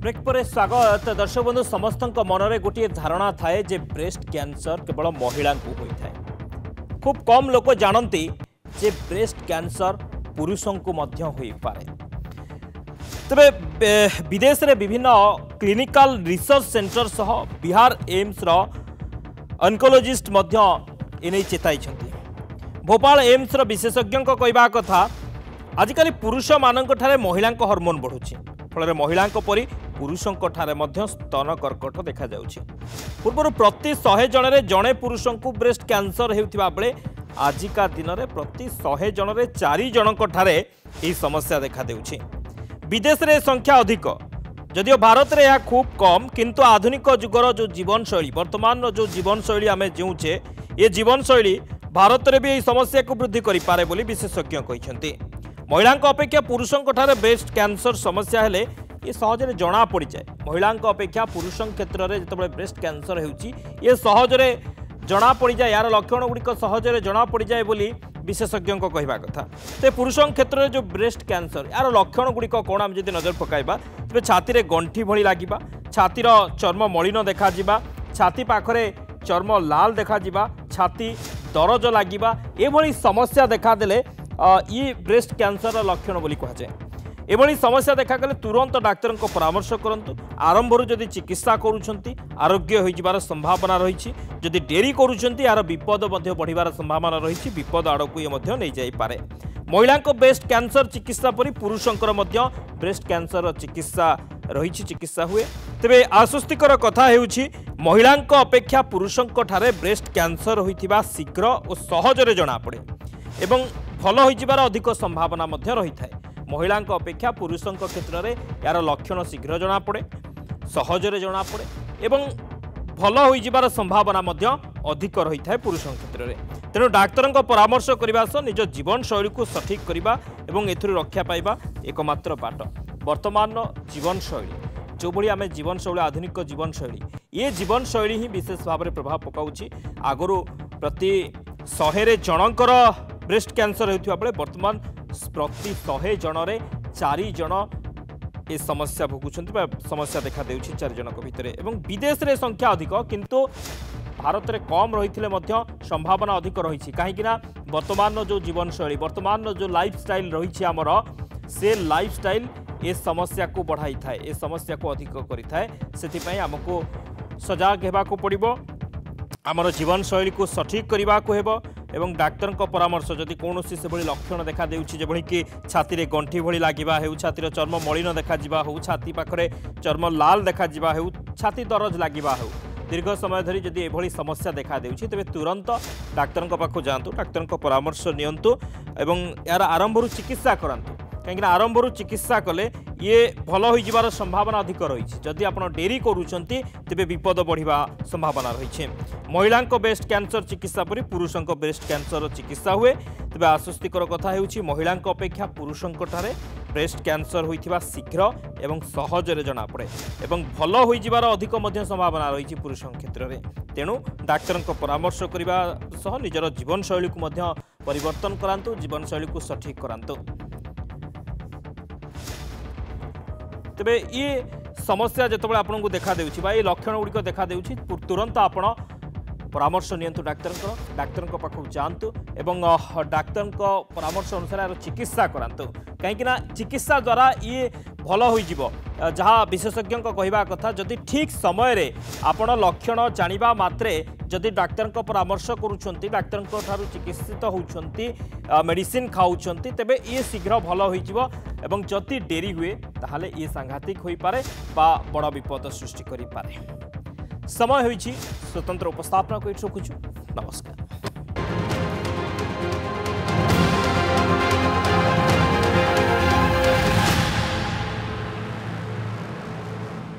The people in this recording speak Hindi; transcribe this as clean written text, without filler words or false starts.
ब्रेक पर स्वागत दर्शक बंधु समस्त मनरे गोटे धारणा थाए जे ब्रेस्ट कैंसर केवल महिला को होता है। खूब कम लोक जानती जे ब्रेस्ट कैंसर पुरुषों को मध्य होई पारे। तबे विदेश रे विभिन्न क्लिनिकल रिसर्च सेंटर सह बिहार एम्स रो ऑन्कोलॉजिस्ट मध्य एने चेताई छथि। भोपाल एम्स रो विशेषज्ञ को कहबा कथा आजिकल पुरुष मानक ठारे महिला हार्मोन बढ़ुछि फल महिला परी पुरुषों ठारे मध्य स्तन कर्कट देखा जाउछि। पूर्व प्रति 100 जन रे जणे पुरुषों को ब्रेस्ट कैंसर हेउथिबा बेले आजिका दिन में प्रति 100 जन रे 4 जनक ठारे एही समस्या देखा देउछि। विदेश रे संख्या अधिक जदियो भारत रे यह खूब कम किंतु आधुनिक जुगर जो जीवन शैली वर्तमान जो जीवन शैली आम जीचे ये जीवन शैली भारत में भी यह समस्या को वृद्धि करि पारे बोली विशेषज्ञ कहते। महिला अपेक्षा पुरुषों ठारे ब्रेस्ट कैंसर समस्या हेले ये सहजरे जना पड़ जाए। महिला अपेक्षा पुरुषों क्षेत्र में जिते ब्रेस्ट कैंसर होउची ये सहजरे जना पड़ जाए। यार लक्षण गुड़िक सहजरे जना पड़ जाए बोली विशेषज्ञ कहवा कथा। तो पुरुषों क्षेत्र में जो ब्रेस्ट कैंसर यार लक्षण गुड़िक कौन आम जब नजर पकाइबा तेज छाती में गंठी भली लगे छातीर चर्म मलिन देखा छाती पाखरे चर्म लाल देखा छाती दरज लगे ये समस्या देखादेले ये ब्रेस्ट कैंसर लक्षण बोली कहुए। एभली समस्या देखागले तुरंत डाक्तर परामर्श करंतु। आरंभरू जदि चिकित्सा करुछंती आरोग्य होइजिबार संभावना रही। जदि डेरी करुछंती यार विपद मध्य बढ़िबार संभावना रही। विपद आड़क ये मध्य नहीं जाई पारे। महिला ब्रेस्ट कैंसर चिकित्सा परि पुरुषंकर मध्य ब्रेस्ट कैंसर चिकित्सा रही चिकित्सा हुए। तेबे आश्वस्तिकर कथा हेउछि महिला अपेक्षा पुरुषों ठारे ब्रेस्ट कैंसर होइथिबा शीघ्र और सहजरे जना पड़े एवं भल होइजिबार अधिक संभावना मध्य रही थाए। महिला अपेक्षा पुरुषों क्षेत्र में यार लक्षण शीघ्र जना पड़े सहजरे जना पड़े एवं भल होइजिबार संभावना मध्य अधिक रही थाए पुरुषों क्षेत्र में। तेणु डाक्तर परामर्श करने सह निज जीवन शैली को सठिक करने एवं एथुरु रक्षा पाइबा एकमात्र बाट। वर्तमान जीवन शैली जो भाई आम जीवन शैली आधुनिक जीवन शैली ये जीवन शैली ही विशेष भाव में प्रभाव पकाउछि। आगु प्रति 100 जनकर ब्रेस्ट कैंसर होता बेले वर्तमान प्रति 100 जन रे 4 जन ये समस्या भोगुंट समस्या देखा देउछि 4 जनक भितर। एवं विदेश रे संख्या अधिक किंतु भारत रे कम रही संभावना अधिक रही। कहीं वर्तमान जो जीवन शैली वर्तमान जो लाइफस्टाइल रही आमर से लाइफस्टाइल ये समस्या को बढ़ाई थाए ये समस्या को अधिक करिथाए। सेथिपई आमको सजाग हेबाको पड़िबो आमर जीवन शैली को सठिक करने को हेबो एवं डाक्तर परामर्श जदि कौन से लक्षण देखा देउछि जेभଳି कि छाती रे गंठी भली लागिबा हेउ छातीर चर्म मलिन देखा जिबा हेउ छाती पाखरे चर्म लाल देखा जिबा हेउ छाती दरज लागिबा हेउ दीर्घ समय धरी जदि एभଳି समस्या देखा देउछि तेबे तुरंत डाक्तर पाखु जांतु डाक्तर परामर्श नियंतु एवं यार आरंभरू चिकित्सा करंतु। कहीं आरंभरू चिकित्सा कले ये भल होइजिबार संभावना अधिक रही। जदि आप डेरी करुछंती तेबे विपद बढ़िबा संभावना रही। महिला ब्रेस्ट कैंसर चिकित्सा परि पुरुषों ब्रेस्ट कैंसर चिकित्सा हुए। तेबे आश्वस्तिकर कथा हेउछि महिला अपेक्षा पुरुषों ठारे ब्रेस्ट कैंसर होइथिबा शीघ्र एवं सहजरे जना पड़े एवं भल होइजिबार अधिक मध्य संभावना रही पुरुषों क्षेत्र में। तेणु डाक्तर परामर्श करने सह निजर जीवन शैली को मध्य परिवर्तन करांतु जीवन शैली को सठिक करांतु। तेबे ये समस्या जिते आपको देखा देउछि बा ये लक्षण गुड़िक देखा देउछि तुरंत आपण परामर्श नियंतु डाक्तर पाखु जातु एवं डाक्तर परामर्श अनुसार चिकित्सा करांतु। कहीं चिकित्सा द्वारा ये भल हो जहाँ विशेषज्ञ कहवा कथा जदि ठीक समय रे आपण लक्षण जानिबा मात्रे जदि डाक्तर परामर्श करुछंती डाक्तर ठारू चिकित्सित होउछंती मेडिसिन खाउछंती तेबे ये शीघ्र भल हो एवं जदि डेरी हुए ताहले ये सांघातिक होई पारे बा बड़ विपद सृष्टि करि पारे। समय होइछि स्वतंत्र उपस्थापना को रखुछु। नमस्कार।